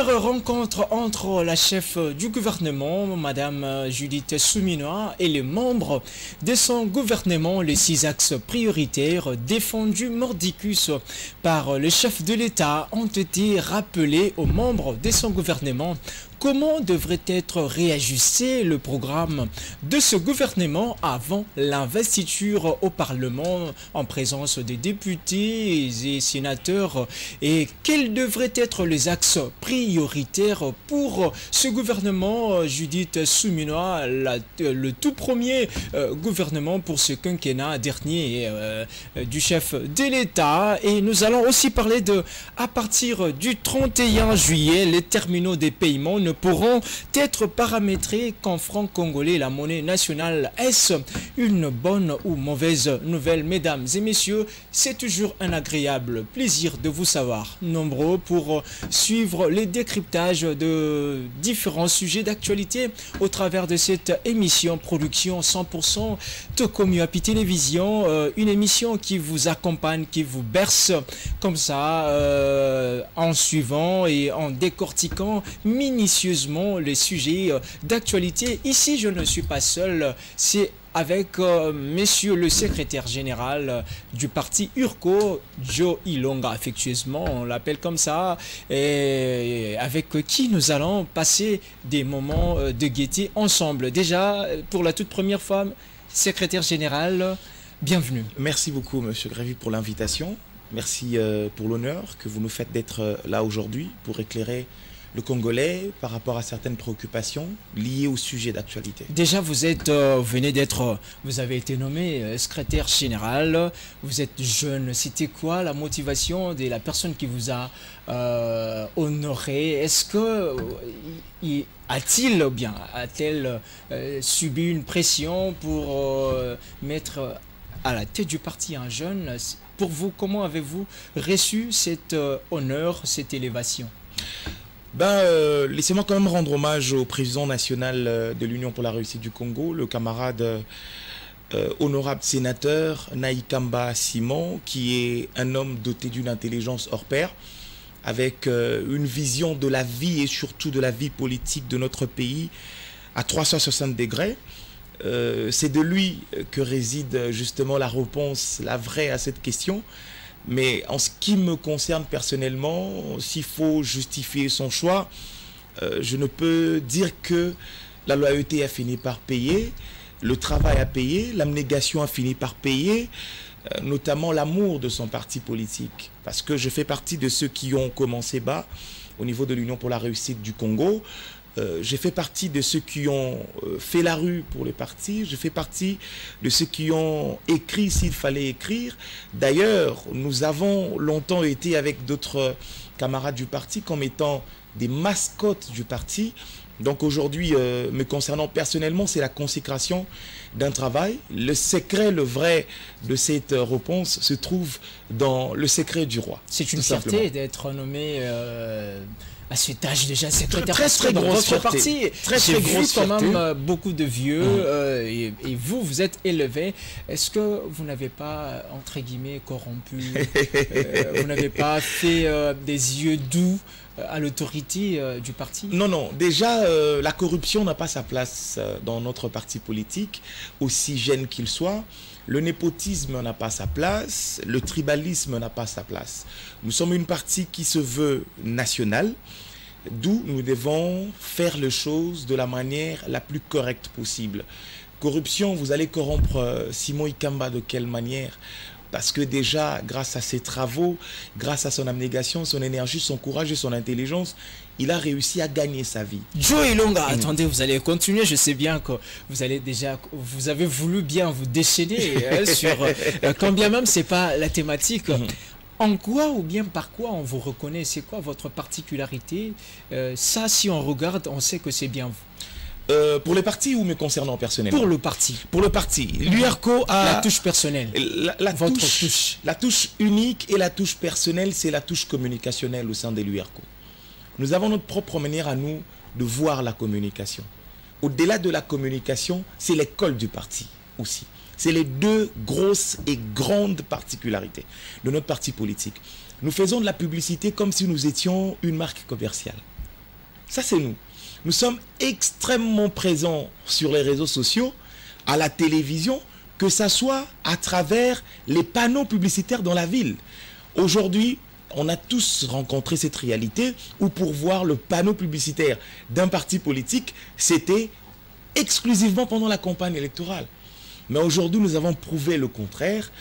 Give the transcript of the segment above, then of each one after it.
Première rencontre entre la chef du gouvernement, Madame Judith Suminwa, et les membres de son gouvernement. Les 6 axes prioritaires défendus mordicus par le chef de l'État ont été rappelés aux membres de son gouvernement. Comment devrait être réajusté le programme de ce gouvernement avant l'investiture au Parlement en présence des députés et sénateurs, et quels devraient être les axes prioritaires pour ce gouvernement, Judith Suminwa, le tout premier gouvernement pour ce quinquennat dernier du chef de l'État. Et nous allons aussi parler de, à partir du 31 juillet, les terminaux des paiements ne pourront être paramétrés qu'en francs congolais, la monnaie nationale. Est-ce une bonne ou mauvaise nouvelle, mesdames et messieurs? C'est toujours un agréable plaisir de vous savoir nombreux pour suivre les décryptages de différents sujets d'actualité au travers de cette émission production 100% Tokomu Api Télévision, une émission qui vous accompagne, qui vous berce comme ça en suivant et en décortiquant minutieusement les sujets d'actualité. Ici, je ne suis pas seul, c'est avec monsieur le secrétaire général du parti URCO, Joe Ilonga, affectueusement, on l'appelle comme ça, et avec qui nous allons passer des moments de gaieté ensemble. Déjà, pour la toute première fois, secrétaire général, bienvenue. Merci beaucoup, monsieur Grévy, pour l'invitation. Merci pour l'honneur que vous nous faites d'être là aujourd'hui pour éclairer le Congolais par rapport à certaines préoccupations liées au sujet d'actualité. Déjà, vous avez été nommé secrétaire général, vous êtes jeune. C'était quoi la motivation de la personne qui vous a honoré? Est-ce que a-t-elle subi une pression pour mettre à la tête du parti un jeune? Pour vous, comment avez-vous reçu cet honneur, cette élévation? Laissez-moi quand même rendre hommage au président national de l'Union pour la réussite du Congo, le camarade honorable sénateur Naïkamba Simon, qui est un homme doté d'une intelligence hors pair, avec une vision de la vie et surtout de la vie politique de notre pays à 360 degrés. C'est de lui que réside justement la réponse, la vraie à cette question. Mais en ce qui me concerne personnellement, s'il faut justifier son choix, je ne peux dire que la loyauté a fini par payer, le travail a payé, l'abnégation a fini par payer, notamment l'amour de son parti politique. Parce que je fais partie de ceux qui ont commencé bas au niveau de l'Union pour la réussite du Congo. J'ai fait partie de ceux qui ont fait la rue pour le parti. Je fais partie de ceux qui ont écrit s'il fallait écrire. D'ailleurs, nous avons longtemps été avec d'autres camarades du parti comme étant des mascottes du parti. Donc aujourd'hui, me concernant personnellement, c'est la consécration d'un travail. Le secret, le vrai de cette réponse se trouve dans le secret du roi. C'est une fierté d'être nommé à cet âge déjà secrétaire. Très grosse fierté. Parti. J'ai vu quand même beaucoup de vieux et vous êtes élevé. Est-ce que vous n'avez pas, entre guillemets, corrompu vous n'avez pas fait des yeux doux à l'autorité du parti? Non, non. Déjà, la corruption n'a pas sa place dans notre parti politique, aussi jeune qu'il soit. Le népotisme n'a pas sa place, le tribalisme n'a pas sa place. Nous sommes une partie qui se veut nationale, d'où nous devons faire les choses de la manière la plus correcte possible. Corruption, vous allez corrompre Simon Ikamba de quelle manière? Parce que déjà, grâce à ses travaux, grâce à son abnégation, son énergie, son courage et son intelligence, il a réussi à gagner sa vie. Joe Ilonga, attendez, vous allez continuer. Je sais bien que vous avez voulu bien vous déchaîner sur quand bien même c'est pas la thématique. En quoi ou bien par quoi on vous reconnaît? C'est quoi votre particularité? Ça, si on regarde, on sait que c'est bien vous. Pour le parti ou me concernant personnellement? Pour le parti. Pour le parti. L'URCO a... La touche personnelle. La touche unique et la touche personnelle, c'est la touche communicationnelle au sein de l'URCO. Nous avons notre propre manière à nous de voir la communication. Au-delà de la communication, c'est l'école du parti aussi. C'est les deux grosses et grandes particularités de notre parti politique. Nous faisons de la publicité comme si nous étions une marque commerciale. Ça, c'est nous. Nous sommes extrêmement présents sur les réseaux sociaux, à la télévision, que ça soit à travers les panneaux publicitaires dans la ville. Aujourd'hui, on a tous rencontré cette réalité où pour voir le panneau publicitaire d'un parti politique, c'était exclusivement pendant la campagne électorale. Mais aujourd'hui, nous avons prouvé le contraire.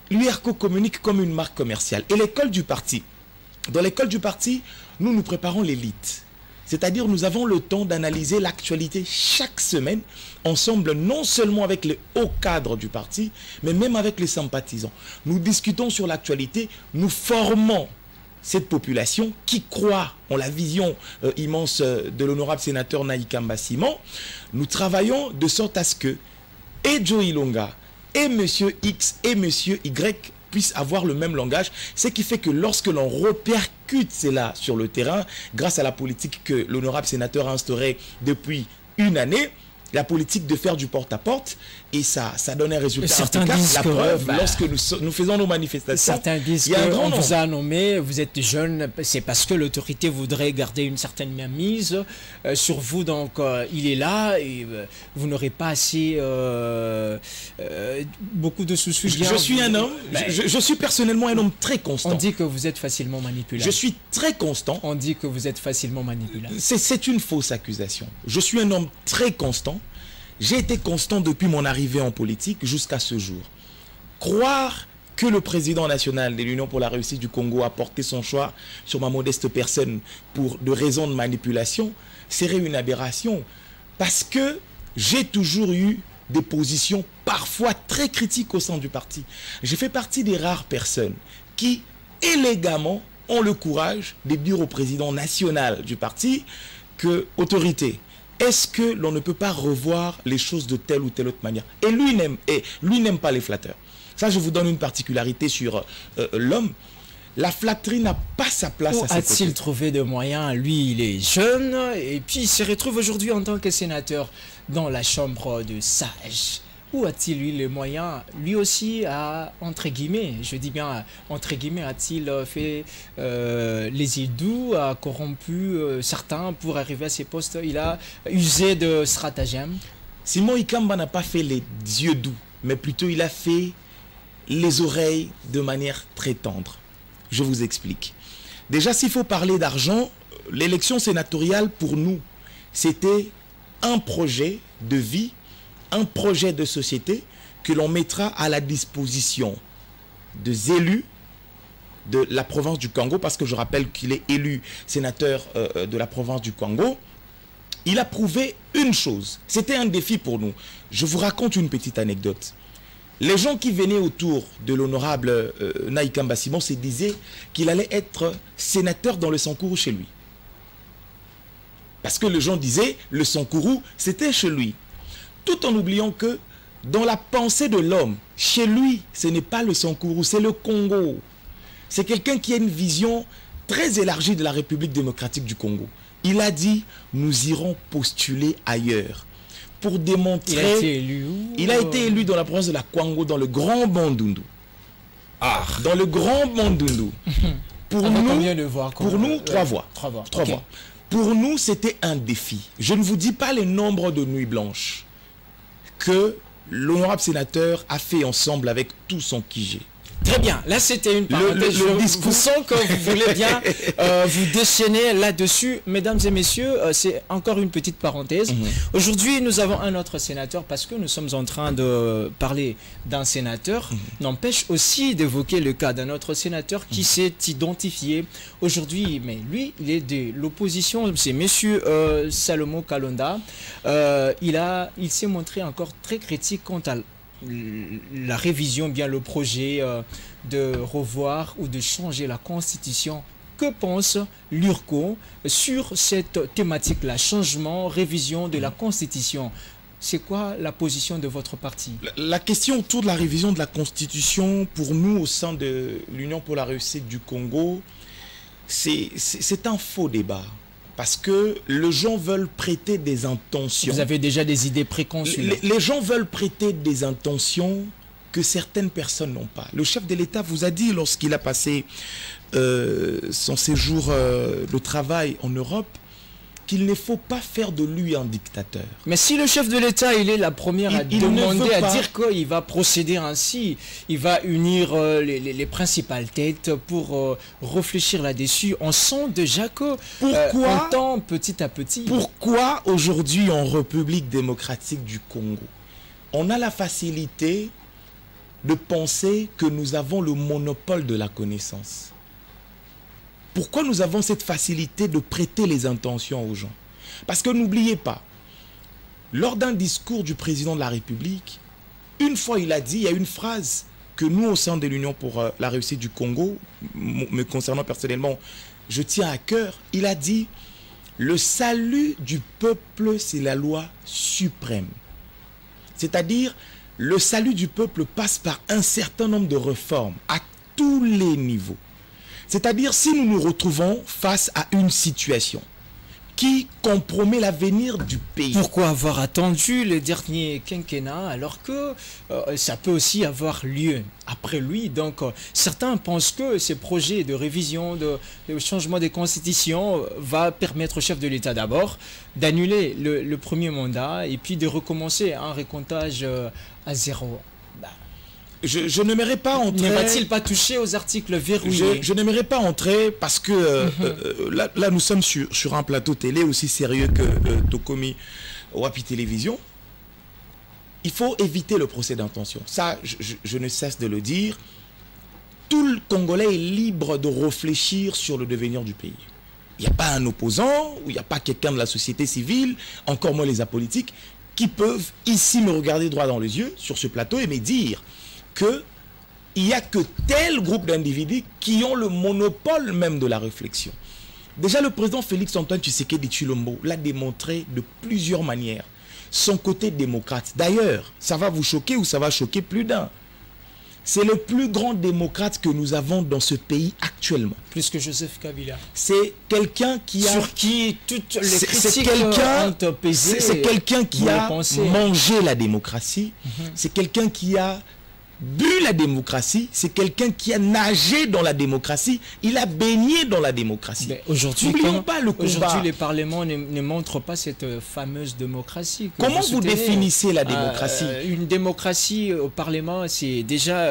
L'URCO communique comme une marque commerciale. Et l'école du parti, dans l'école du parti, nous préparons l'élite. C'est-à-dire nous avons le temps d'analyser l'actualité chaque semaine, ensemble, non seulement avec les hauts cadres du parti, mais même avec les sympathisants. Nous discutons sur l'actualité, nous formons cette population qui croit en la vision immense de l'honorable sénateur Naïkamba Simon. Nous travaillons de sorte à ce que et Joe Ilonga, et Monsieur X, et Monsieur Y puissent avoir le même langage, ce qui fait que lorsque l'on répercute cela sur le terrain, grâce à la politique que l'honorable sénateur a instaurée depuis une année, la politique de faire du porte-à-porte, et ça donne un résultat. Certains disent la preuve, lorsque nous faisons nos manifestations, certains disent qu'on vous a nommé, vous êtes jeune, c'est parce que l'autorité voudrait garder une certaine mainmise sur vous, donc il est là, et vous n'aurez pas assez beaucoup de soucis. Je suis un homme, je suis personnellement un homme très constant. On dit que vous êtes facilement manipulable. Je suis très constant. On dit que vous êtes facilement manipulable. C'est une fausse accusation. Je suis un homme très constant. J'ai été constant depuis mon arrivée en politique jusqu'à ce jour. Croire que le président national de l'Union pour la réussite du Congo a porté son choix sur ma modeste personne pour de raisons de manipulation serait une aberration. Parce que j'ai toujours eu des positions parfois très critiques au sein du parti. J'ai fait partie des rares personnes qui, élégamment, ont le courage de dire au président national du parti que, autorité, est-ce que l'on ne peut pas revoir les choses de telle ou telle autre manière? Et lui n'aime pas les flatteurs. Ça, je vous donne une particularité sur l'homme. La flatterie n'a pas sa place à ses côtés. A-t-il trouvé des moyens? Lui, il est jeune et puis il se retrouve aujourd'hui en tant que sénateur dans la chambre de sages. Où a-t-il eu les moyens? Lui aussi a, entre guillemets, je dis bien entre guillemets, a-t-il fait les îles doux, a corrompu certains pour arriver à ses postes? Il a usé de stratagèmes. Simon Ikamba n'a pas fait les yeux doux, mais plutôt il a fait les oreilles de manière très tendre. Je vous explique. Déjà, s'il faut parler d'argent, l'élection sénatoriale pour nous, c'était un projet de vie, un projet de société que l'on mettra à la disposition des élus de la province du Congo, parce que je rappelle qu'il est élu sénateur de la province du Congo. Il a prouvé une chose, c'était un défi pour nous. Je vous raconte une petite anecdote. Les gens qui venaient autour de l'honorable Naïkamba Simon se disaient qu'il allait être sénateur dans le Sankourou chez lui. Parce que les gens disaient, le Sankourou, c'était chez lui. Tout en oubliant que dans la pensée de l'homme, chez lui, ce n'est pas le Sankourou, c'est le Congo. C'est quelqu'un qui a une vision très élargie de la République démocratique du Congo. Il a dit, nous irons postuler ailleurs. Pour démontrer... Il a été élu où? Il a été élu dans la province de la Kwango, dans le Grand Bandundu. Ah. Dans le Grand Bandundu. Pour nous, combien de voix? Pour nous, 3 voix. 3 voix. Trois voix. Pour nous, c'était un défi. Je ne vous dis pas le nombre de nuits blanches que l'honorable sénateur a fait ensemble avec tout son QG. Très bien, là c'était une parenthèse. Je sens que vous voulez bien vous déchaîner là-dessus. Mesdames et messieurs, c'est encore une petite parenthèse. Aujourd'hui, nous avons un autre sénateur parce que nous sommes en train de parler d'un sénateur. N'empêche aussi d'évoquer le cas d'un autre sénateur qui s'est identifié aujourd'hui. Mais lui, il est de l'opposition. C'est monsieur Salomon Kalonda. Il s'est montré encore très critique quant à la révision, bien le projet de revoir ou de changer la constitution. Que pense l'URCO sur cette thématique-là, changement, révision de la constitution? C'est quoi la position de votre parti? La question autour de la révision de la constitution, pour nous au sein de l'Union pour la réussite du Congo, c'est un faux débat. Parce que les gens veulent prêter des intentions. Vous avez déjà des idées préconçues. Les gens veulent prêter des intentions que certaines personnes n'ont pas. Le chef de l'État vous a dit, lorsqu'il a passé son séjour de travail en Europe, qu'il ne faut pas faire de lui un dictateur. Mais si le chef de l'État, il est la première à demander, à dire qu'il va procéder ainsi, il va unir les principales têtes pour réfléchir là-dessus, on sent déjà que on tend petit à petit. Pourquoi aujourd'hui en République démocratique du Congo, on a la facilité de penser que nous avons le monopole de la connaissance? Pourquoi nous avons cette facilité de prêter les intentions aux gens? Parce que n'oubliez pas, lors d'un discours du président de la République, une fois il a dit, il y a une phrase que nous au sein de l'Union pour la réussite du Congo, me concernant personnellement, je tiens à cœur, il a dit, le salut du peuple c'est la loi suprême. C'est-à-dire, le salut du peuple passe par un certain nombre de réformes à tous les niveaux. C'est-à-dire, si nous nous retrouvons face à une situation qui compromet l'avenir du pays. Pourquoi avoir attendu le dernier quinquennat alors que ça peut aussi avoir lieu après lui? Donc, certains pensent que ces projets de révision, de changement des constitutions va permettre au chef de l'État d'abord d'annuler le premier mandat et puis de recommencer un recomptage à zéro. Je n'aimerais pas entrer... Ne va-t-il pas toucher aux articles verrouillés? Je n'aimerais pas entrer parce que là nous sommes sur un plateau télé aussi sérieux que Tokomi Wapi Télévision. Il faut éviter le procès d'intention. Ça, je ne cesse de le dire. Tout le Congolais est libre de réfléchir sur le devenir du pays. Il n'y a pas un opposant, ou il n'y a pas quelqu'un de la société civile, encore moins les apolitiques, qui peuvent ici me regarder droit dans les yeux, sur ce plateau, et me dire qu'il n'y a que tel groupe d'individus qui ont le monopole même de la réflexion. Déjà, le président Félix-Antoine Tshisekedi Tshilombo l'a démontré de plusieurs manières. Son côté démocrate. D'ailleurs, ça va vous choquer ou ça va choquer plus d'un. C'est le plus grand démocrate que nous avons dans ce pays actuellement. Plus que Joseph Kabila. C'est quelqu'un qui a... Sur qui toutes les critiques ont pesé. C'est quelqu'un qui a mangé la démocratie. C'est quelqu'un qui a bu la démocratie, c'est quelqu'un qui a nagé dans la démocratie, il a baigné dans la démocratie. N'oublions pas le combat. Aujourd'hui, les parlements ne montrent pas cette fameuse démocratie. Comment vous définissez la démocratie? Une démocratie au Parlement, c'est déjà...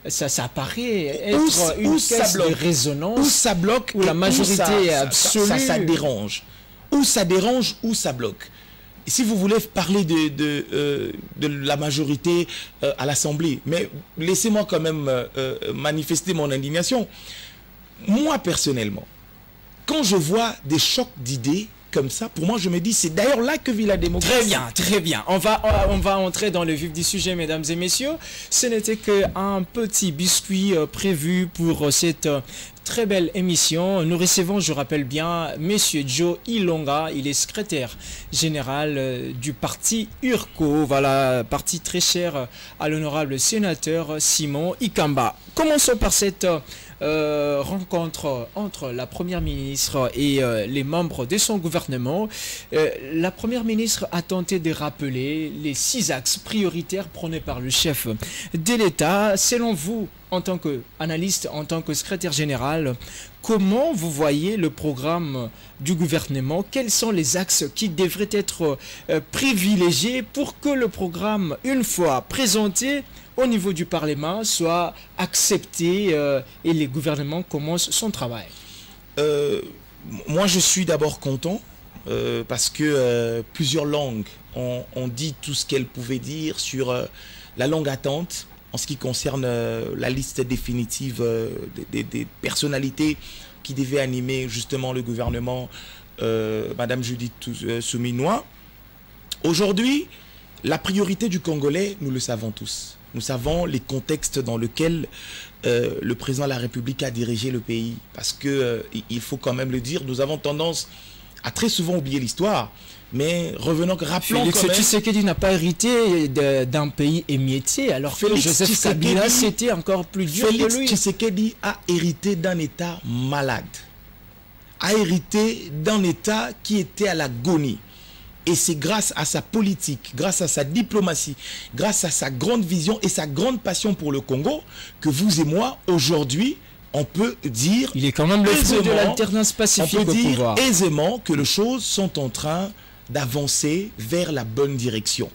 ça paraît être une caisse de résonance. Où ça bloque, où la majorité absolue... Ça dérange. Où ça dérange, où ça bloque. Si vous voulez parler de la majorité à l'Assemblée, mais laissez-moi quand même manifester mon indignation. Moi, personnellement, quand je vois des chocs d'idées comme ça, pour moi, je me dis, c'est d'ailleurs là que vit la démocratie. Très bien, très bien. On va entrer dans le vif du sujet, mesdames et messieurs. Ce n'était qu'un petit biscuit prévu pour cette... très belle émission. Nous recevons, je rappelle bien, Monsieur Joe Ilonga. Il est secrétaire général du parti URCO. Voilà, parti très cher à l'honorable sénateur Simon Ikamba. Commençons par cette rencontre entre la première ministre et les membres de son gouvernement. La première ministre a tenté de rappeler les 6 axes prioritaires prônés par le chef de l'État. Selon vous, en tant qu'analyste, en tant que secrétaire général, comment vous voyez le programme du gouvernement? Quels sont les axes qui devraient être privilégiés pour que le programme, une fois présenté au niveau du Parlement, soit accepté et le gouvernement commence son travail? Moi, je suis d'abord content parce que plusieurs langues ont dit tout ce qu'elles pouvaient dire sur la longue attente en ce qui concerne la liste définitive des personnalités qui devaient animer justement le gouvernement, Madame Judith Suminwa. Aujourd'hui, la priorité du Congolais, nous le savons tous. Nous savons les contextes dans lesquels le président de la République a dirigé le pays. Parce que, il faut quand même le dire, nous avons tendance à très souvent oublier l'histoire. Mais revenons, rappelons Félix quand même... Tshisekedi n'a pas hérité d'un pays émietté, alors que Joseph Kabila, c'était encore plus dur que lui. Félix Tshisekedi a hérité d'un État malade. A hérité d'un État qui était à l'agonie. Et c'est grâce à sa politique, grâce à sa diplomatie, grâce à sa grande vision et sa grande passion pour le Congo, que vous et moi, aujourd'hui, on peut dire... Il est quand même le fruit de l'alternance pacifique au pouvoir. On peut dire aisément que les choses sont en train d'avancer vers la bonne direction.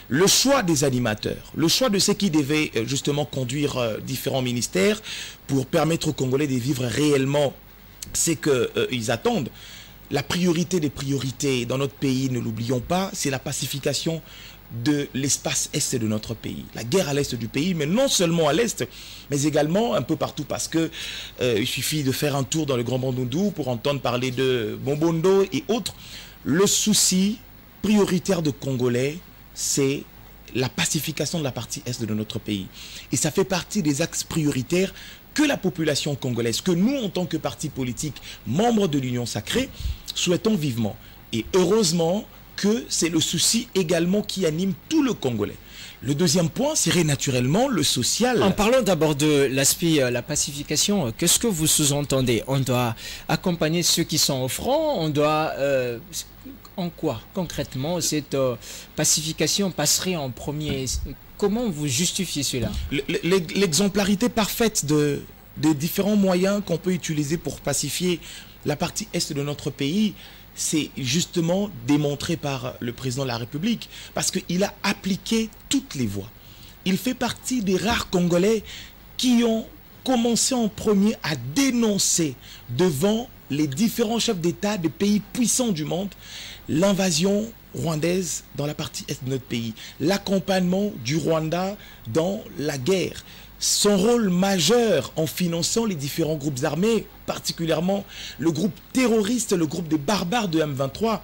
Le choix des animateurs, le choix de ceux qui devaient justement conduire différents ministères pour permettre aux Congolais de vivre réellement ce qu'ils attendent. La priorité des priorités dans notre pays, ne l'oublions pas, c'est la pacification de l'espace est de notre pays. La guerre à l'est du pays, mais non seulement à l'est, mais également un peu partout, parce que il suffit de faire un tour dans le Grand Bandundu pour entendre parler de Bombondo et autres. Le souci prioritaire de Congolais, c'est la pacification de la partie est de notre pays. Et ça fait partie des axes prioritaires que la population congolaise, que nous, en tant que parti politique, membres de l'Union Sacrée, souhaitons vivement. Et heureusement que c'est le souci également qui anime tout le Congolais. Le deuxième point serait naturellement le social. En parlant d'abord de l'aspect, la pacification, qu'est-ce que vous sous-entendez? On doit accompagner ceux qui sont au front, on doit... en quoi concrètement cette pacification passerait en premier? Comment vous justifiez cela? L'exemplarité parfaite des différents moyens qu'on peut utiliser pour pacifier la partie est de notre pays, c'est justement démontré par le président de la République, parce qu'il a appliqué toutes les voies. Il fait partie des rares Congolais qui ont commencé en premier à dénoncer devant les différents chefs d'État des pays puissants du monde l'invasion rwandaise dans la partie est de notre pays, l'accompagnement du Rwanda dans la guerre, son rôle majeur en finançant les différents groupes armés, particulièrement le groupe terroriste, le groupe des barbares de M23.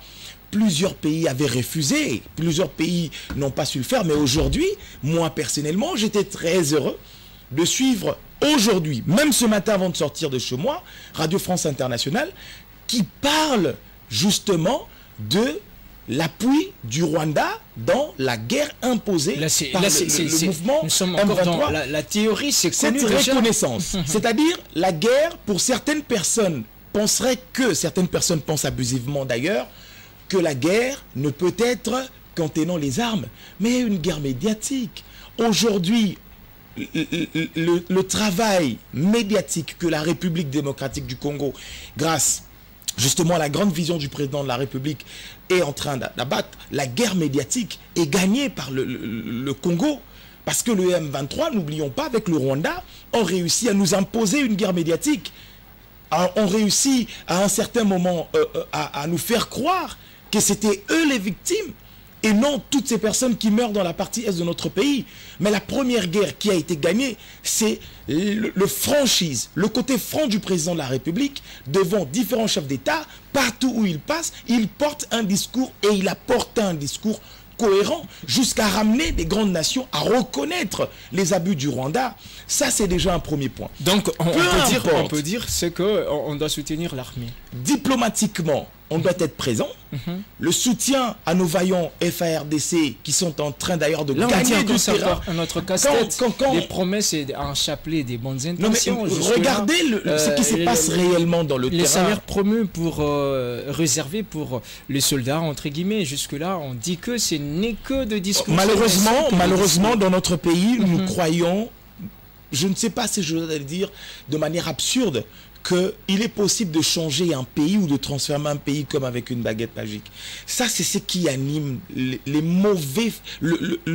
Plusieurs pays avaient refusé, plusieurs pays n'ont pas su le faire, mais aujourd'hui, moi personnellement, j'étais très heureux de suivre aujourd'hui, même ce matin avant de sortir de chez moi, Radio France Internationale, qui parle justement de l'appui du Rwanda dans la guerre imposée par le mouvement nous sommes encore dans la théorie, c'est connu déjà. Cette reconnaissance, c'est-à-dire la guerre, pour certaines personnes, certaines personnes pensent abusivement d'ailleurs, que la guerre ne peut être qu'en tenant les armes, mais une guerre médiatique. Aujourd'hui, le travail médiatique que la République démocratique du Congo, grâce justement à la grande vision du président de la République, est en train d'abattre, la guerre médiatique est gagnée par le Congo. Parce que le M23, n'oublions pas, avec le Rwanda, ont réussi à nous imposer une guerre médiatique. Ont réussi à un certain moment à nous faire croire que c'était eux les victimes et non toutes ces personnes qui meurent dans la partie est de notre pays. Mais la première guerre qui a été gagnée, c'est le franchise, le côté franc du président de la République devant différents chefs d'État. Partout où il passe, il porte un discours et il a porté un discours cohérent jusqu'à ramener des grandes nations à reconnaître les abus du Rwanda. Ça, c'est déjà un premier point. Donc, on peut dire c'est qu'on doit soutenir l'armée. Diplomatiquement, on doit être présent. Le soutien à nos vaillants FARDC qui sont en train d'ailleurs de gagner du terrain. Notre casse-tête, des promesses et un chapelet, des bonnes intentions. Regardez ce qui se passe réellement dans le terrain. Les salaires promus réservés pour les soldats, entre guillemets. Jusque-là, on dit que ce n'est que de discours. Malheureusement, dans notre pays, nous croyons, je ne sais pas si je dois le dire de manière absurde, qu'il est possible de changer un pays ou de transformer un pays comme avec une baguette magique. Ça, c'est ce qui anime le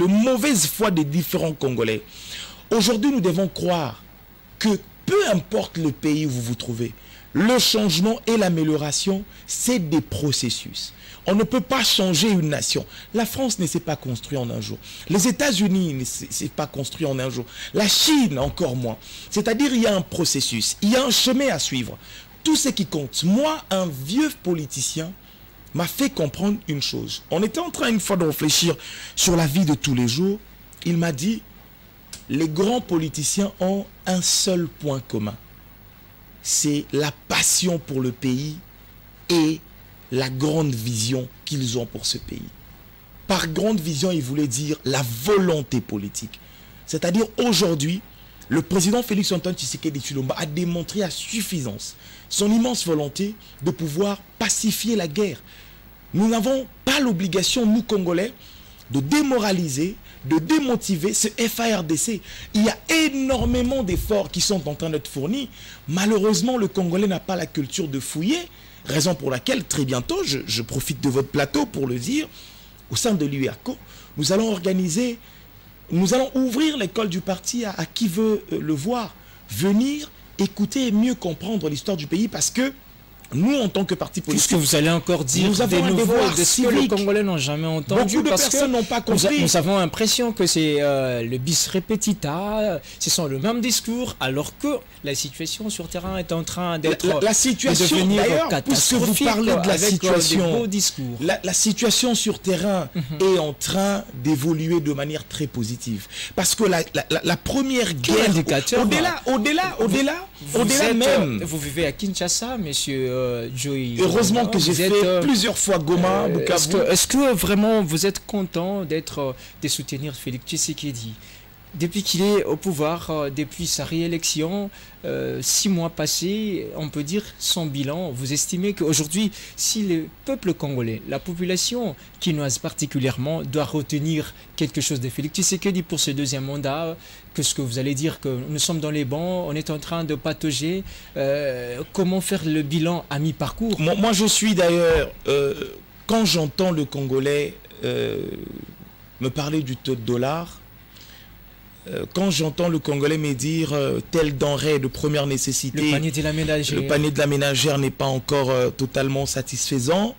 mauvaise foi des différents Congolais. Aujourd'hui, nous devons croire que peu importe le pays où vous vous trouvez, le changement et l'amélioration, c'est des processus. On ne peut pas changer une nation. La France ne s'est pas construite en un jour. Les États-Unis ne s'est pas construit en un jour. La Chine, encore moins. C'est-à-dire, il y a un processus, il y a un chemin à suivre. Tout ce qui compte. Moi, un vieux politicien m'a fait comprendre une chose. On était en train une fois de réfléchir sur la vie de tous les jours. Il m'a dit, les grands politiciens ont un seul point commun. C'est la passion pour le pays et la grande vision qu'ils ont pour ce pays. Par grande vision, il voulait dire la volonté politique. C'est-à-dire aujourd'hui, le président Félix Antoine Tshisekedi Tshilombo a démontré à suffisance son immense volonté de pouvoir pacifier la guerre. Nous n'avons pas l'obligation, nous Congolais, de démoraliser de démotiver ce FARDC. Il y a énormément d'efforts qui sont en train d'être fournis. Malheureusement, le Congolais n'a pas la culture de fouiller, raison pour laquelle, très bientôt, je profite de votre plateau pour le dire, au sein de l'UEACO, nous allons ouvrir l'école du parti à qui veut le voir, venir écouter et mieux comprendre l'histoire du pays, parce que nous, en tant que parti politique... Qu'est-ce que vous allez encore dire nous avons un devoir de ce que les Congolais n'ont jamais entendu? Beaucoup de personnes n'ont pas compris. Nous avons l'impression que c'est le bis repetita, ce sont le même discours, alors que la situation sur terrain est en train d'être... La situation, d'ailleurs, puisque vous parlez de la situation, la situation sur terrain est en train d'évoluer de manière très positive. Parce que la première guerre... Au-delà même... Vous vivez à Kinshasa, monsieur Joey. Heureusement que j'ai fait plusieurs fois Goma, Bukavu. Est-ce que vraiment vous êtes content de soutenir Félix Tshisekedi? Depuis qu'il est au pouvoir, depuis sa réélection, 6 mois passés, on peut dire son bilan. Vous estimez qu'aujourd'hui, si le peuple congolais, la population quinoise particulièrement, doit retenir quelque chose de Félix Tshisekedi pour ce deuxième mandat, qu'est-ce que vous allez dire? Que nous sommes dans les bancs, on est en train de patauger. Comment faire le bilan à mi-parcours? Moi, je suis d'ailleurs, quand j'entends le Congolais me parler du taux de dollar, quand j'entends le Congolais me dire telle denrée de première nécessité, le panier de la ménagère n'est pas encore totalement satisfaisant,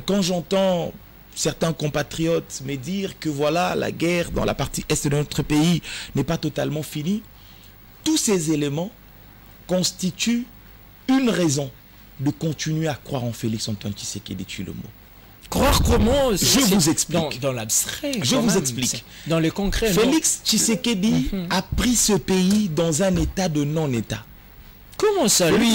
quand j'entends certains compatriotes me dire que voilà, la guerre dans la partie est de notre pays n'est pas totalement finie, tous ces éléments constituent une raison de continuer à croire en Félix Antoine Tshisekedi, tu le mot. Croire comment? Je vous explique. Dans l'abstrait. Je vous explique. Dans le concret. Félix Tshisekedi a pris ce pays dans un état de non-état. Comment ça? Lui,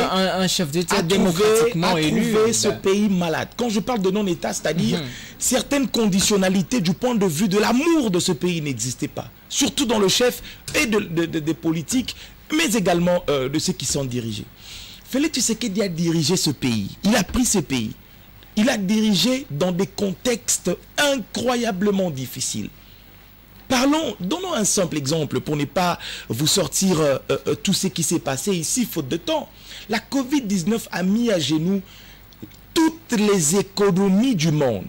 un chef d'État démocratiquement élu. A trouvé ce pays malade. Quand je parle de non-état, c'est-à-dire certaines conditionnalités du point de vue de l'amour de ce pays n'existaient pas. Surtout dans le chef et des politiques, mais également de ceux qui sont dirigés. Félix Tshisekedi a dirigé ce pays. Il a pris ce pays. Il a dirigé dans des contextes incroyablement difficiles. Donnons un simple exemple pour ne pas vous sortir tout ce qui s'est passé ici, faute de temps. La Covid-19 a mis à genoux toutes les économies du monde.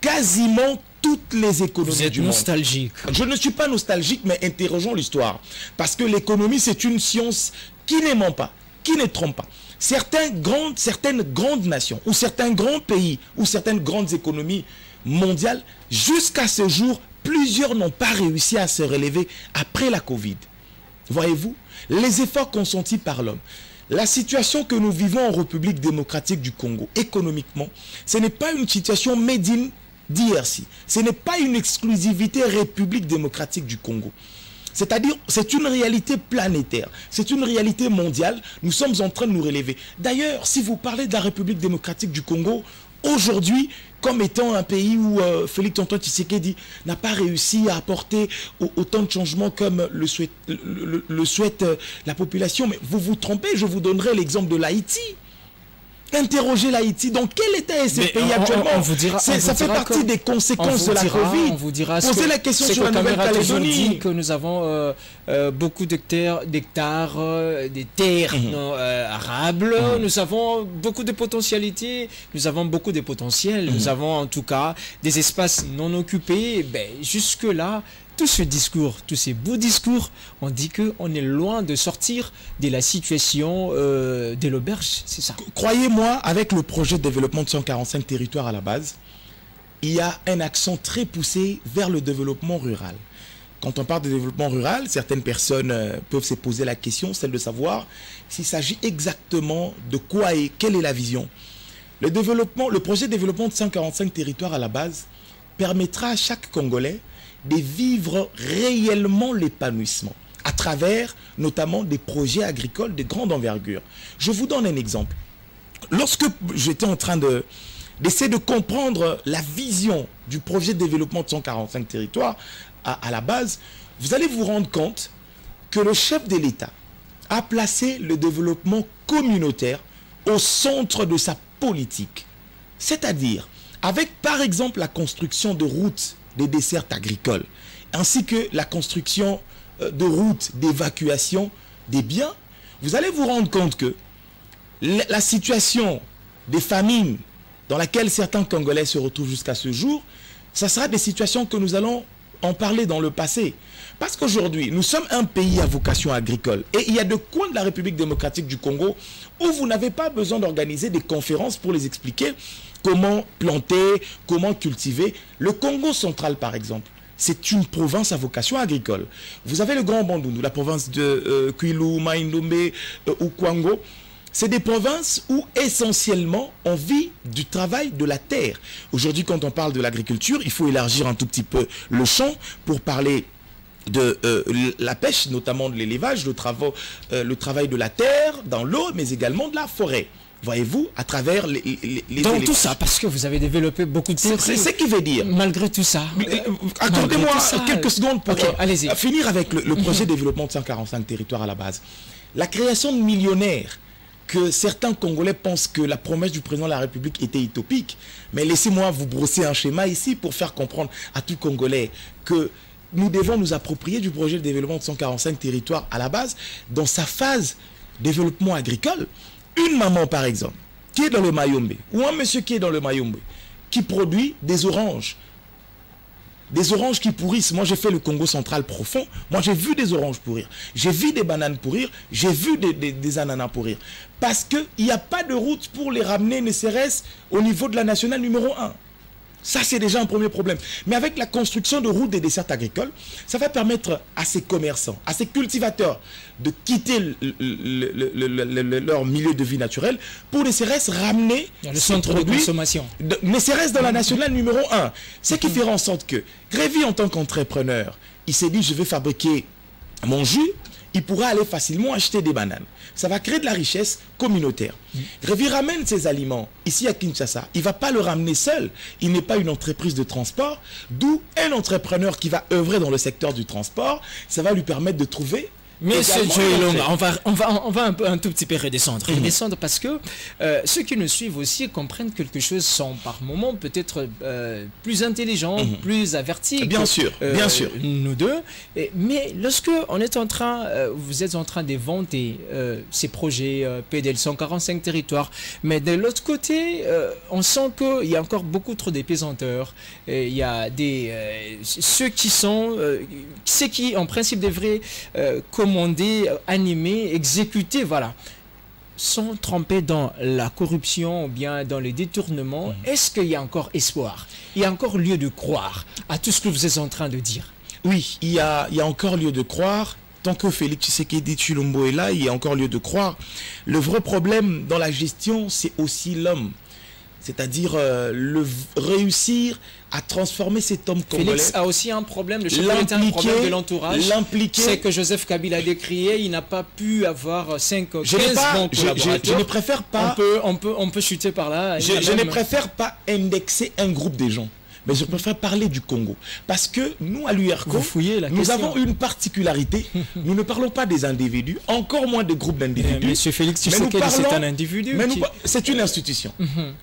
Quasiment toutes les économies du monde. Vous êtes nostalgique. Je ne suis pas nostalgique, mais interrogeons l'histoire. Parce que l'économie, c'est une science qui ne ment pas, qui ne trompe pas. Certaines grandes nations, ou certains grands pays, ou certaines grandes économies mondiales, jusqu'à ce jour, plusieurs n'ont pas réussi à se relever après la Covid. Voyez-vous, les efforts consentis par l'homme. La situation que nous vivons en République démocratique du Congo, économiquement, ce n'est pas une situation made in DRC. Ce n'est pas une exclusivité République démocratique du Congo. C'est-à-dire, c'est une réalité planétaire, c'est une réalité mondiale, nous sommes en train de nous relever. D'ailleurs, si vous parlez de la République démocratique du Congo, aujourd'hui, comme étant un pays où Félix Antoine Tshisekedi n'a pas réussi à apporter autant de changements comme le souhaite la population, mais vous vous trompez, je vous donnerai l'exemple de l'Haïti. Interrogez l'Haïti, dans quel état est ce pays actuellement? Ça fait partie des conséquences de la Covid. On vous dira posez la question sur la Nouvelle-Calédonie. Que nous avons beaucoup d'hectares, des terres arables, nous avons beaucoup de potentialités, nous avons beaucoup de potentiel, nous avons en tout cas des espaces non occupés. Jusque-là, tout ce discours, tous ces beaux discours, on dit qu'on est loin de sortir de la situation de l'auberge, c'est ça. Croyez-moi, avec le projet de développement de 145 territoires à la base, il y a un accent très poussé vers le développement rural. Quand on parle de développement rural, certaines personnes peuvent se poser la question, celle de savoir s'il s'agit exactement de quoi et quelle est la vision. Le projet de développement de 145 territoires à la base permettra à chaque Congolais de vivre réellement l'épanouissement à travers notamment des projets agricoles de grande envergure. Je vous donne un exemple. Lorsque j'étais en train d'essayer de comprendre la vision du projet de développement de 145 territoires à la base, vous allez vous rendre compte que le chef de l'État a placé le développement communautaire au centre de sa politique. C'est-à-dire, avec par exemple la construction de routes des dessertes agricoles, ainsi que la construction de routes d'évacuation des biens, vous allez vous rendre compte que la situation des famines dans laquelle certains Congolais se retrouvent jusqu'à ce jour, ça sera des situations que nous allons en parler dans le passé. Parce qu'aujourd'hui, nous sommes un pays à vocation agricole. Et il y a des coins de la République démocratique du Congo où vous n'avez pas besoin d'organiser des conférences pour les expliquer comment planter, comment cultiver. Le Congo central, par exemple, c'est une province à vocation agricole. Vous avez le Grand Bandundu, la province de Kwilu, Maïndombe ou Kwango. C'est des provinces où essentiellement on vit du travail de la terre. Aujourd'hui, quand on parle de l'agriculture, il faut élargir un tout petit peu le champ pour parler de la pêche, notamment de l'élevage, le travail de la terre, dans l'eau, mais également de la forêt. Voyez-vous, à travers les dans tout ça, parce que vous avez développé beaucoup de choses. C'est ce qui veut dire. Malgré tout ça. Accordez-moi quelques secondes pour finir avec le projet de développement de 145 territoires à la base. La création de millionnaires, que certains Congolais pensent que la promesse du président de la République était utopique. Mais laissez-moi vous brosser un schéma ici pour faire comprendre à tout Congolais que nous devons nous approprier du projet de développement de 145 territoires à la base dans sa phase développement agricole. Une maman, par exemple, qui est dans le Mayombe, ou un monsieur qui est dans le Mayombe, qui produit des oranges qui pourrissent. Moi, j'ai fait le Congo central profond. Moi, j'ai vu des oranges pourrir. J'ai vu des bananes pourrir. J'ai vu des ananas pourrir. Parce qu'il n'y a pas de route pour les ramener, ne serait-ce au niveau de la nationale numéro 1. Ça, c'est déjà un premier problème. Mais avec la construction de routes des dessertes agricoles, ça va permettre à ces commerçants, à ces cultivateurs de quitter leur milieu de vie naturel pour ne serait-ce ramener le centre de consommation. Ne serait-ce dans la nationale numéro 1. Ce qui fera en sorte que Grévy, en tant qu'entrepreneur, il s'est dit, je vais fabriquer mon jus, il pourra aller facilement acheter des bananes. Ça va créer de la richesse communautaire. Grévy ramène ses aliments ici à Kinshasa. Il ne va pas le ramener seul. Il n'est pas une entreprise de transport. D'où un entrepreneur qui va œuvrer dans le secteur du transport, ça va lui permettre de trouver... Monsieur Joey Longa, on va un tout petit peu redescendre. Redescendre parce que ceux qui nous suivent aussi comprennent quelque chose sont par moments peut-être plus intelligents, plus avertis. Bien sûr, bien sûr. Nous deux. Mais lorsque on est en train, vous êtes en train de vanter ces projets PDL 145 territoires, mais de l'autre côté, on sent qu'il y a encore beaucoup trop d'épésanteurs. Il y a ceux qui en principe devraient commander, animer, exécuter, voilà, sont trempés dans la corruption ou bien dans les détournements. Est-ce qu'il y a encore espoir? Il y a encore lieu de croire à tout ce que vous êtes en train de dire? Oui, il y a encore lieu de croire. Tant que Félix Tshisekedi Tshilombo est là, il y a encore lieu de croire. Le vrai problème dans la gestion, c'est aussi l'homme. C'est-à-dire réussir à transformer cet homme congolais. Félix a aussi un problème, le chef de l'État a un problème de l'entourage. C'est que Joseph Kabila a décrié, il n'a pas pu avoir 15 bons collaborateurs. Je ne préfère pas... On peut chuter par là. Je ne préfère pas indexer un groupe de gens. Mais je préfère parler du Congo. Parce que nous, à l'URCO, nous avons une particularité. Nous ne parlons pas des individus, encore moins des groupes d'individus. Monsieur Félix Tshisekedi, c'est un individu. C'est une institution.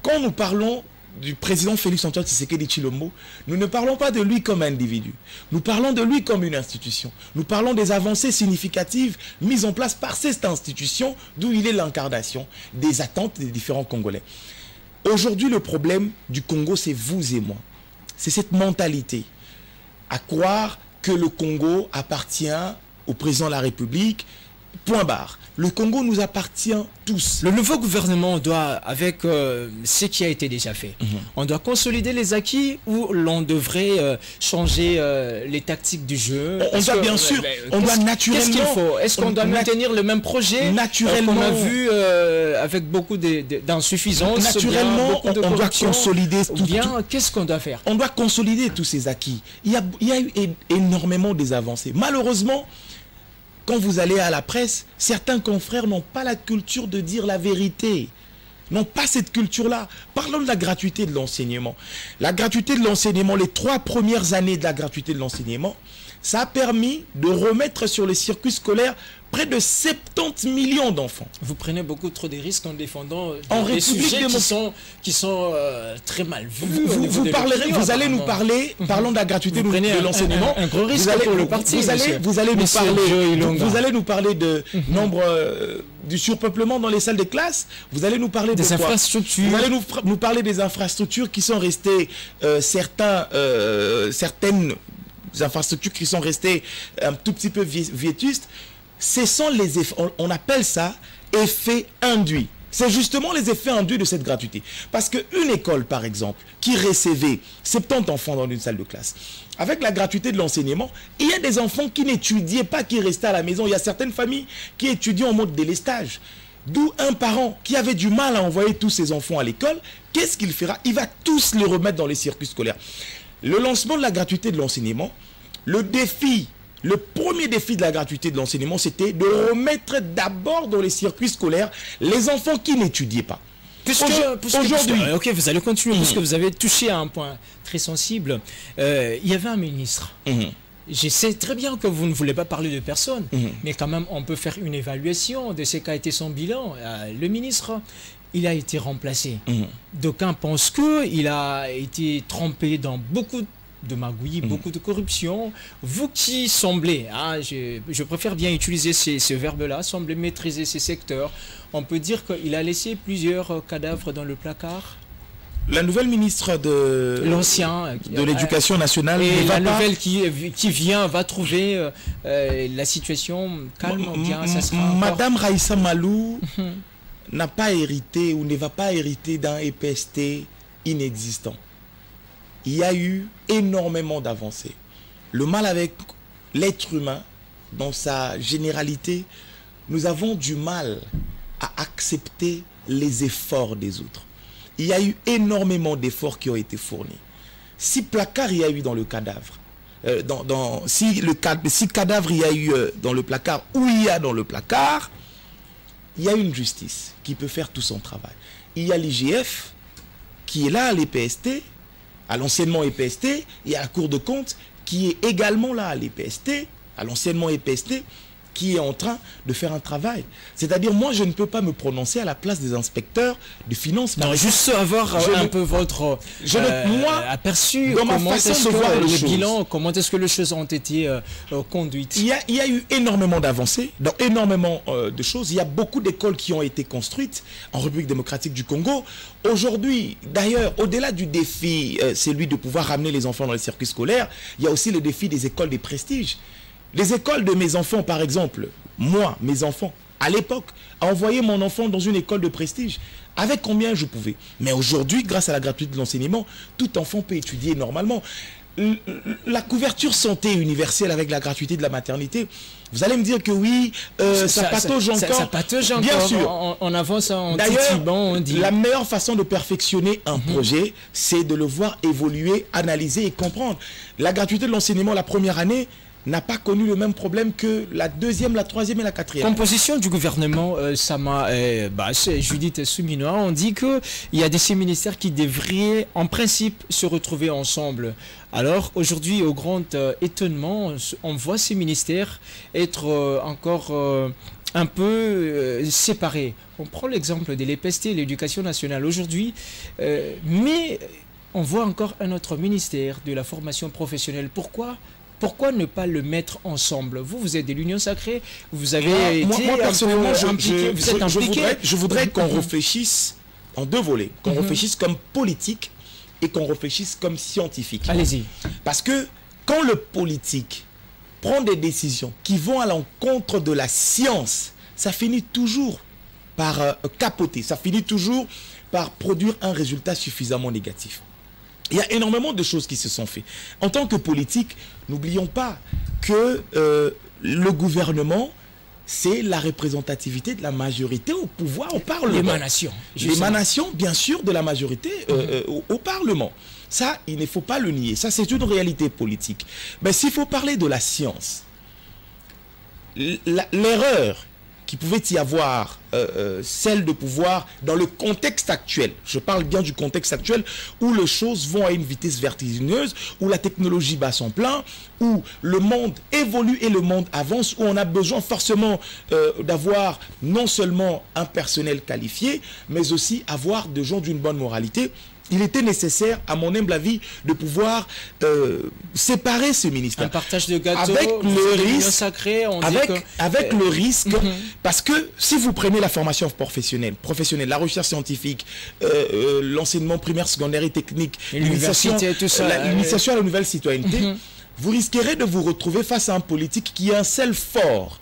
Quand nous parlons du président Félix Antoine Tshisekedi Tshilombo, nous ne parlons pas de lui comme individu. Nous parlons de lui comme une institution. Nous parlons des avancées significatives mises en place par cette institution, d'où il est l'incarnation des attentes des différents Congolais. Aujourd'hui, le problème du Congo, c'est vous et moi. C'est cette mentalité à croire que le Congo appartient au président de la République, point barre. Le Congo nous appartient tous. Le nouveau gouvernement doit, avec ce qui a été déjà fait, on doit consolider les acquis ou l'on devrait changer les tactiques du jeu? On doit bien sûr, on doit naturellement... Qu'est-ce qu'il faut? Est-ce qu'on doit maintenir le même projet naturellement, qu'on a vu avec beaucoup d'insuffisance? Naturellement, on doit consolider tout. Bien, qu'est-ce qu'on doit faire? On doit consolider tous ces acquis. Il y a eu énormément des avancées. Malheureusement, quand vous allez à la presse, certains confrères n'ont pas la culture de dire la vérité. N'ont pas cette culture-là. Parlons de la gratuité de l'enseignement. La gratuité de l'enseignement, les 3 premières années de la gratuité de l'enseignement, ça a permis de remettre sur les circuits scolaires près de 70 millions d'enfants. Vous prenez beaucoup trop de risques en défendant des sujets qui sont très mal vus. Vous allez nous parler, parlons de la gratuité de l'enseignement. Un gros risque pour le parti. Vous allez nous parler de nombre du surpeuplement dans les salles de classe. Vous allez nous parler des infrastructures. Vous allez nous parler des infrastructures qui sont restées certaines infrastructures qui sont restées un tout petit peu vétustes. Ce sont les effets, on appelle ça effet induit. C'est justement les effets induits de cette gratuité. Parce qu'une école, par exemple, qui recevait 70 enfants dans une salle de classe, avec la gratuité de l'enseignement, il y a des enfants qui n'étudiaient pas, qui restaient à la maison. Il y a certaines familles qui étudient en mode délestage. D'où un parent qui avait du mal à envoyer tous ses enfants à l'école, qu'est-ce qu'il fera? Il va tous les remettre dans les circuits scolaires. Le lancement de la gratuité de l'enseignement, le premier défi de la gratuité de l'enseignement, c'était de remettre d'abord dans les circuits scolaires les enfants qui n'étudiaient pas. Aujourd'hui, ok, vous allez continuer, parce que vous avez touché à un point très sensible. Il y avait un ministre. Je sais très bien que vous ne voulez pas parler de personne, mais quand même, on peut faire une évaluation de ce qu'a été son bilan. Le ministre, il a été remplacé. D'aucuns pensent qu'il a été trempé dans beaucoup de magouilles, beaucoup de corruption. Vous qui semblez, je préfère bien utiliser ce verbe-là, semblez maîtriser ces secteurs, on peut dire qu'il a laissé plusieurs cadavres dans le placard. La nouvelle ministre de l'Éducation nationale et la nouvelle qui vient va trouver la situation calme. Bien, ça sera Madame Raïssa Malou n'a pas hérité ou ne va pas hériter d'un EPST inexistant. Il y a eu énormément d'avancées. Le mal avec l'être humain, dans sa généralité, nous avons du mal à accepter les efforts des autres. Il y a eu énormément d'efforts qui ont été fournis. Si placard il y a eu dans le cadavre, si cadavre il y a eu dans le placard ou il y a dans le placard, il y a une justice qui peut faire tout son travail. Il y a l'IGF qui est là à l'EPST, à l'anciennement EPST, et à la Cour de compte qui est également là à l'EPST, à l'anciennement EPST, qui est en train de faire un travail. C'est-à-dire, moi, je ne peux pas me prononcer à la place des inspecteurs de finances. Non, juste avoir un peu votre aperçu, dans ma façon de voir le bilan, comment est-ce que les choses ont été conduites. Il y a eu énormément d'avancées, dans énormément de choses. Il y a beaucoup d'écoles qui ont été construites en République démocratique du Congo. Aujourd'hui, d'ailleurs, au-delà du défi, celui de pouvoir ramener les enfants dans les circuits scolaires, il y a aussi le défi des écoles de prestige. Les écoles de mes enfants, par exemple, moi, mes enfants, à l'époque, à envoyer mon enfant dans une école de prestige, avec combien je pouvais. Mais aujourd'hui, grâce à la gratuité de l'enseignement, tout enfant peut étudier normalement. La couverture santé universelle avec la gratuité de la maternité, vous allez me dire que oui, ça patauge encore. Ça patauge encore. Bien sûr. On avance en titubant, on dit. La meilleure façon de perfectionner un projet, c'est de le voir évoluer, analyser et comprendre. La gratuité de l'enseignement, la première année, n'a pas connu le même problème que la deuxième, la troisième et la quatrième. Composition du gouvernement, Judith Souminois, on dit qu'il y a ces ministères qui devraient en principe se retrouver ensemble. Alors aujourd'hui, au grand étonnement, on voit ces ministères être encore un peu séparés. On prend l'exemple de l'EPST, l'éducation nationale aujourd'hui, mais on voit encore un autre ministère de la formation professionnelle. Pourquoi ne pas le mettre ensemble? Vous êtes de l'Union Sacrée, vous avez été moi personnellement, impliqué, vous êtes impliqué. Je voudrais qu'on réfléchisse en deux volets, qu'on réfléchisse comme politique et qu'on réfléchisse comme scientifique. Allez-y. Parce que quand le politique prend des décisions qui vont à l'encontre de la science, ça finit toujours par capoter, ça finit toujours par produire un résultat suffisamment négatif. Il y a énormément de choses qui se sont faites. En tant que politique, n'oublions pas que le gouvernement, c'est la représentativité de la majorité au pouvoir, au Parlement. L'émanation. L'émanation, bien sûr, de la majorité au Parlement. Ça, il ne faut pas le nier. Ça, c'est une réalité politique. Mais s'il faut parler de la science, l'erreur, qui a été faite, c'est de qu'il pouvait y avoir celle de pouvoir, dans le contexte actuel, je parle bien du contexte actuel, où les choses vont à une vitesse vertigineuse, où la technologie bat son plein, où le monde évolue et le monde avance, où on a besoin forcément d'avoir non seulement un personnel qualifié, mais aussi avoir des gens d'une bonne moralité. Il était nécessaire, à mon humble avis, de pouvoir séparer ce ministère. Un partage de gâteau, avec le risque, sacré, avec le risque, parce que si vous prenez la formation professionnelle, la recherche scientifique, l'enseignement primaire, secondaire et technique, l'initiation à la nouvelle citoyenneté, vous risquerez de vous retrouver face à un politique qui a un sel fort.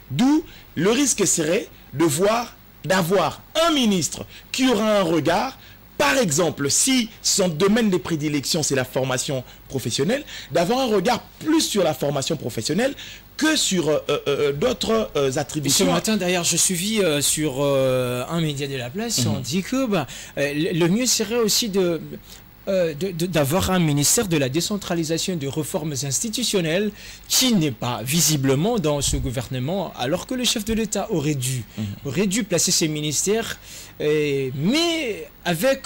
D'où le risque serait d'avoir un ministre qui aura un regard. Par exemple, si son domaine de prédilection, c'est la formation professionnelle, d'avoir un regard plus sur la formation professionnelle que sur d'autres attributions. Ce matin, d'ailleurs, je suivis sur un média de la place, on dit que le mieux serait aussi d'avoir un ministère de la décentralisation et de réformes institutionnelles qui n'est pas visiblement dans ce gouvernement, alors que le chef de l'État aurait dû placer ces ministères, mais avec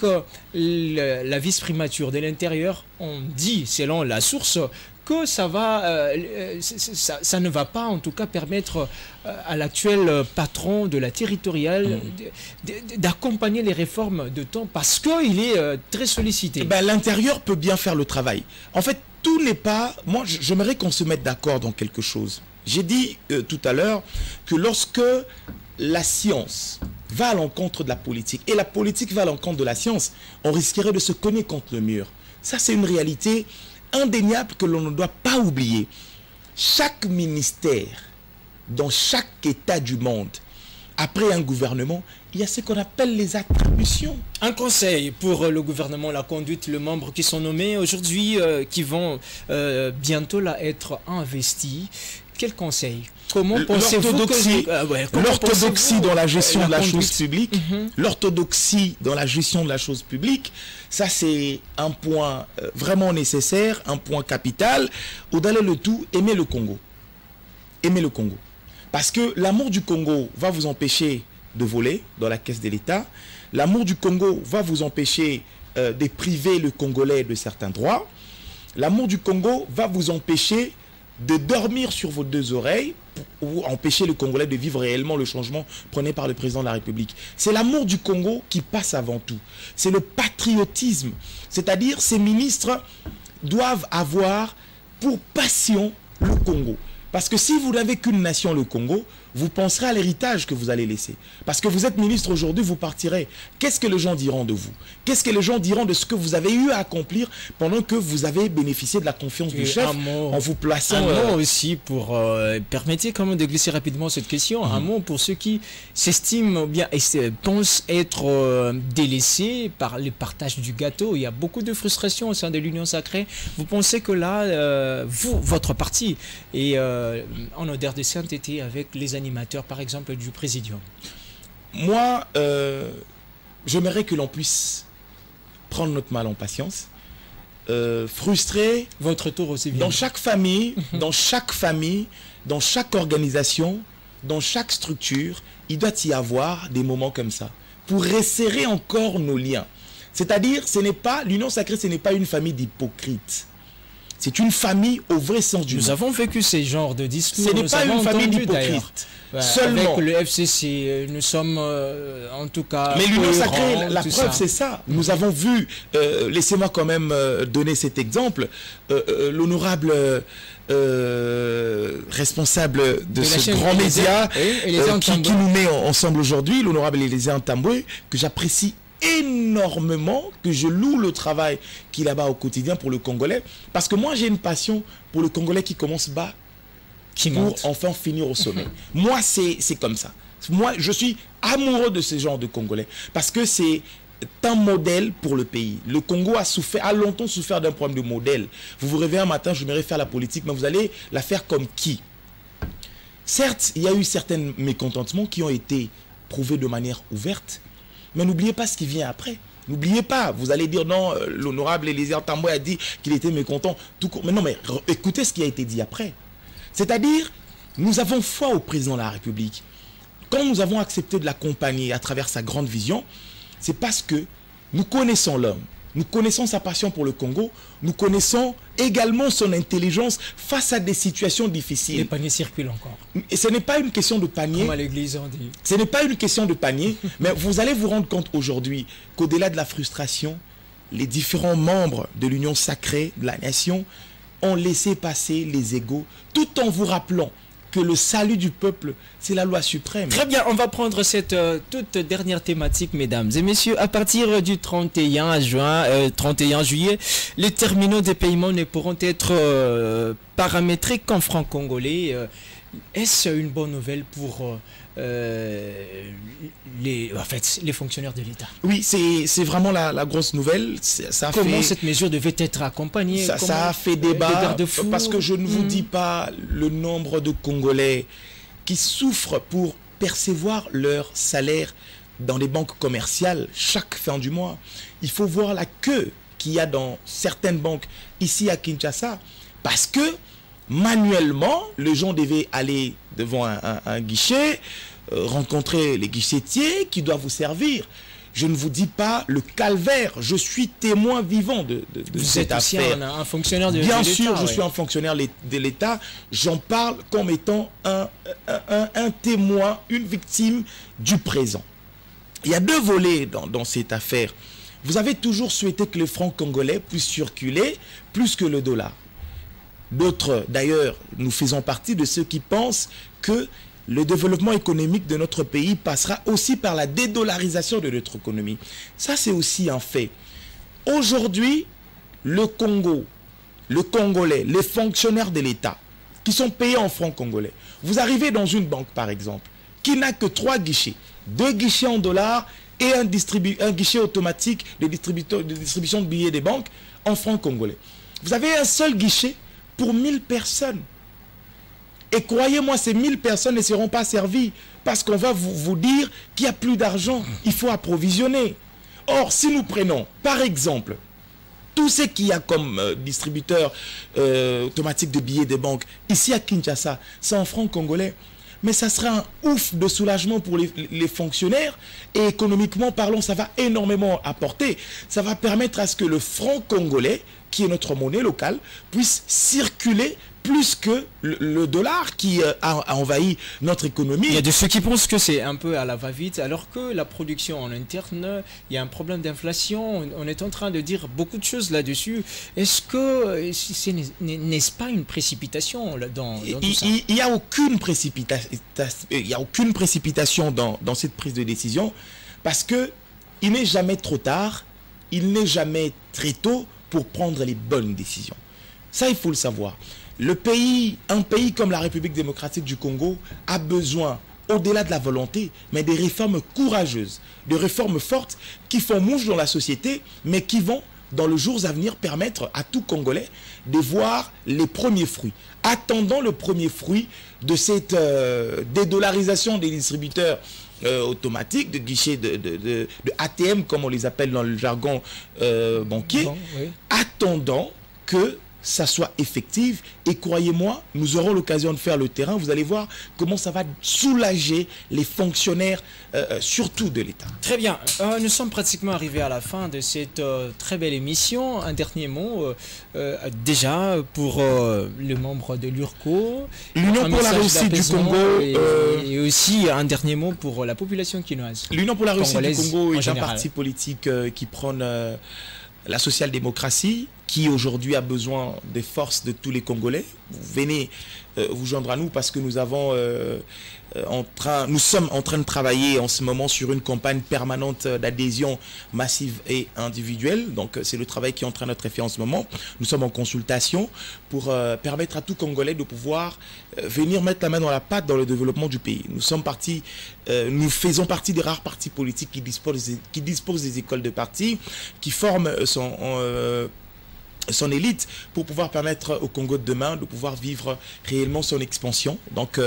la vice-primature de l'Intérieur, on dit, selon la source, que ça ne va pas en tout cas permettre à l'actuel patron de la territoriale d'accompagner les réformes de temps parce qu'il est très sollicité. L'Intérieur peut bien faire le travail. En fait, tout n'est pas... Moi, j'aimerais qu'on se mette d'accord dans quelque chose. J'ai dit tout à l'heure que lorsque la science va à l'encontre de la politique et la politique va à l'encontre de la science, on risquerait de se cogner contre le mur. Ça, c'est une réalité indéniable que l'on ne doit pas oublier. Chaque ministère, dans chaque État du monde, après un gouvernement, il y a ce qu'on appelle les attributions. Un conseil pour le gouvernement, la conduite, les membres qui sont nommés aujourd'hui, qui vont bientôt là être investis. Quel conseil? Comment pensez-vous l'orthodoxie dans la gestion de la chose publique, l'orthodoxie dans la gestion de la chose publique, ça c'est un point vraiment nécessaire, un point capital. Au-delà de tout, aimer le Congo. Aimer le Congo. Parce que l'amour du Congo va vous empêcher de voler dans la caisse de l'État. L'amour du Congo va vous empêcher de priver le Congolais de certains droits. L'amour du Congo va vous empêcher de dormir sur vos deux oreilles ou empêcher le Congolais de vivre réellement le changement prôné par le président de la République. C'est l'amour du Congo qui passe avant tout. C'est le patriotisme. C'est-à-dire, ces ministres doivent avoir pour passion le Congo. Parce que si vous n'avez qu'une nation, le Congo, vous penserez à l'héritage que vous allez laisser. Parce que vous êtes ministre aujourd'hui, vous partirez. Qu'est-ce que les gens diront de vous? Qu'est-ce que les gens diront de ce que vous avez eu à accomplir pendant que vous avez bénéficié de la confiance du chef en vous plaçant... Un mot aussi pour... permettez quand même de glisser rapidement cette question. Un mot pour ceux qui s'estiment ou bien pensent être délaissés par le partage du gâteau. Il y a beaucoup de frustration au sein de l'Union Sacrée. Vous pensez que là, votre parti est en odeur de sainteté avec les animateurs, par exemple, du Présidium? Moi, j'aimerais que l'on puisse prendre notre mal en patience, frustrer. Votre tour aussi bien. Dans chaque famille, dans chaque organisation, dans chaque structure, il doit y avoir des moments comme ça pour resserrer encore nos liens. C'est-à-dire, l'Union Sacrée, ce n'est pas une famille d'hypocrites. C'est une famille au vrai sens du mot. Nous avons vécu ces genres de discours. Ce n'est pas une famille d'hypocrites. Seulement. Avec le FCC, nous sommes en tout cas... Mais l'Union Sacrée, la preuve c'est ça. Nous avons vu, laissez-moi quand même donner cet exemple, l'honorable responsable de ce grand média qui nous met ensemble aujourd'hui, l'honorable Élisée Ntambwe, que j'apprécie énormément, que je loue le travail qu'il a bas au quotidien pour le Congolais, parce que moi j'ai une passion pour le Congolais qui commence bas pour enfin finir au sommet. Moi c'est comme ça. Moi je suis amoureux de ce genre de Congolais parce que c'est un modèle pour le pays. Le Congo a longtemps souffert d'un problème de modèle. Vous vous réveillez un matin, je vais faire la politique, mais vous allez la faire comme qui? Certes, il y a eu certains mécontentements qui ont été prouvés de manière ouverte, mais n'oubliez pas ce qui vient après. N'oubliez pas, vous allez dire non, l'honorable Élisée Ntambwe a dit qu'il était mécontent. Mais non, mais écoutez ce qui a été dit après. C'est-à-dire, nous avons foi au président de la République. Quand nous avons accepté de l'accompagner à travers sa grande vision, c'est parce que nous connaissons l'homme, nous connaissons sa passion pour le Congo, nous connaissons également son intelligence face à des situations difficiles. Les paniers circulent encore. Et ce n'est pas une question de panier. Comme à l'église, on dit. Ce n'est pas une question de panier, mais vous allez vous rendre compte aujourd'hui qu'au-delà de la frustration, les différents membres de l'union sacrée de la nation ont laissé passer les égos, tout en vous rappelant que le salut du peuple, c'est la loi suprême. Très bien, on va prendre cette toute dernière thématique, mesdames et messieurs. À partir du 31 juillet, les terminaux de paiement ne pourront être paramétrés qu'en francs congolais. Est-ce une bonne nouvelle pour les fonctionnaires de l'État? Oui, c'est vraiment la grosse nouvelle. Comment cette mesure devait être accompagnée? Ça a fait débat, parce que je ne vous dis pas le nombre de Congolais qui souffrent pour percevoir leur salaire dans les banques commerciales chaque fin du mois. Il faut voir la queue qu'il y a dans certaines banques ici à Kinshasa, parce que manuellement, les gens devaient aller devant un guichet, rencontrer les guichetiers qui doivent vous servir. Je ne vous dis pas le calvaire, je suis témoin vivant de cette affaire. Vous êtes aussi un fonctionnaire de l'État. Bien sûr, je suis un fonctionnaire de l'État. J'en parle comme étant un témoin, une victime du présent. Il y a deux volets dans cette affaire. Vous avez toujours souhaité que le franc congolais puisse circuler plus que le dollar. D'autres, d'ailleurs, nous faisons partie de ceux qui pensent que le développement économique de notre pays passera aussi par la dédollarisation de notre économie. Ça, c'est aussi un fait. Aujourd'hui, le Congo, le Congolais, les fonctionnaires de l'État qui sont payés en francs congolais. Vous arrivez dans une banque, par exemple, qui n'a que 3 guichets, 2 guichets en dollars et un guichet automatique de distribution de billets des banques en francs congolais. Vous avez un seul guichet pour 1000 personnes. Et croyez-moi, ces 1000 personnes ne seront pas servies parce qu'on va vous dire qu'il n'y a plus d'argent, il faut approvisionner. Or, si nous prenons, par exemple, tout ce qu'il y a comme distributeur automatique de billets des banques, ici à Kinshasa, c'est en francs congolais. Mais ça sera un ouf de soulagement pour les fonctionnaires. Et économiquement parlant, ça va énormément apporter. Ça va permettre à ce que le franc congolais, qui est notre monnaie locale, puisse circuler plus que le dollar qui a envahi notre économie. Il y a de ceux qui pensent que c'est un peu à la va-vite, alors que la production en interne, il y a un problème d'inflation. On est en train de dire beaucoup de choses là-dessus. Est-ce que n'est-ce pas une précipitation dans tout ça? Il n'y a aucune précipitation dans cette prise de décision, parce que il n'est jamais trop tard, il n'est jamais très tôt pour prendre les bonnes décisions. Ça, il faut le savoir. Un pays comme la République démocratique du Congo a besoin, au-delà de la volonté, mais des réformes courageuses, des réformes fortes qui font mouche dans la société, mais qui vont, dans les jours à venir, permettre à tout Congolais de voir les premiers fruits. Attendons le premier fruit de cette dédollarisation des distributeurs automatiques, de guichets de ATM, comme on les appelle dans le jargon banquier. Bon, oui. Attendons que ça soit effectif, et croyez-moi, nous aurons l'occasion de faire le terrain. Vous allez voir comment ça va soulager les fonctionnaires, surtout de l'État. Très bien, nous sommes pratiquement arrivés à la fin de cette très belle émission. Un dernier mot déjà pour les membres de l'URCO, l'Union pour la réussite du Congo, et aussi un dernier mot pour la population quinoise. L'Union pour la réussite du Congo est un parti politique qui prône la social-démocratie, qui aujourd'hui a besoin des forces de tous les Congolais. Vous venez vous joindre à nous parce que nous avons nous sommes en train de travailler en ce moment sur une campagne permanente d'adhésion massive et individuelle. Donc c'est le travail qui est en train d'être fait en ce moment. Nous sommes en consultation pour permettre à tout Congolais de pouvoir venir mettre la main dans la pâte dans le développement du pays. Nous faisons partie des rares partis politiques qui disposent des écoles de partis, qui forment son élite pour pouvoir permettre au Congo de demain de pouvoir vivre réellement son expansion. Donc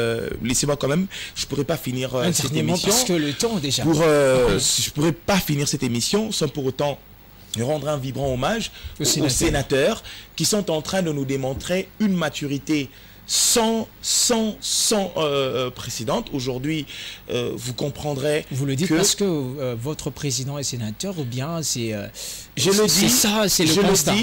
laissez-moi quand même, je ne pourrais pas finir cette émission parce que le temps déjà. Je pourrais pas finir cette émission sans pour autant rendre un vibrant hommage aux sénateurs qui sont en train de nous démontrer une maturité sans précédent. Aujourd'hui, vous comprendrez. Vous le dites que parce que votre président est sénateur ou bien c'est je le dis, ça, c'est le constat.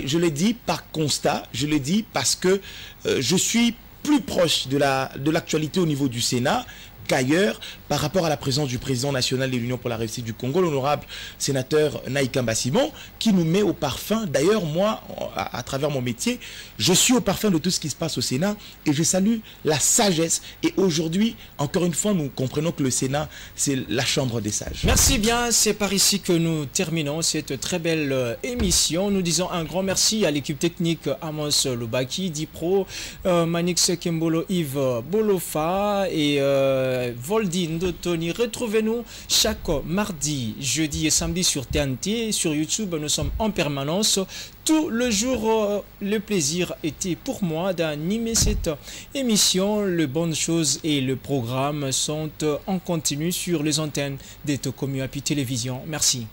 Je le dis par constat, je le dis parce que je suis plus proche de l'actualité au niveau du Sénat qu'ailleurs par rapport à la présence du président national de l'Union pour la réussite du Congo, l'honorable sénateur Naïkamba Simon, qui nous met au parfum. D'ailleurs, moi, à travers mon métier, je suis au parfum de tout ce qui se passe au Sénat et je salue la sagesse. Et aujourd'hui, encore une fois, nous comprenons que le Sénat, c'est la chambre des sages. Merci bien, c'est par ici que nous terminons cette très belle émission. Nous disons un grand merci à l'équipe technique Amos Lubaki, Dipro, Manix Kembolo, Yves Bolofa et Voldine Tony. Retrouvez-nous chaque mardi, jeudi et samedi sur TNT. Sur YouTube, nous sommes en permanence. Tout le jour, le plaisir était pour moi d'animer cette émission. Les bonnes choses et le programme sont en continu sur les antennes de Tokomu Api Télévision. Merci.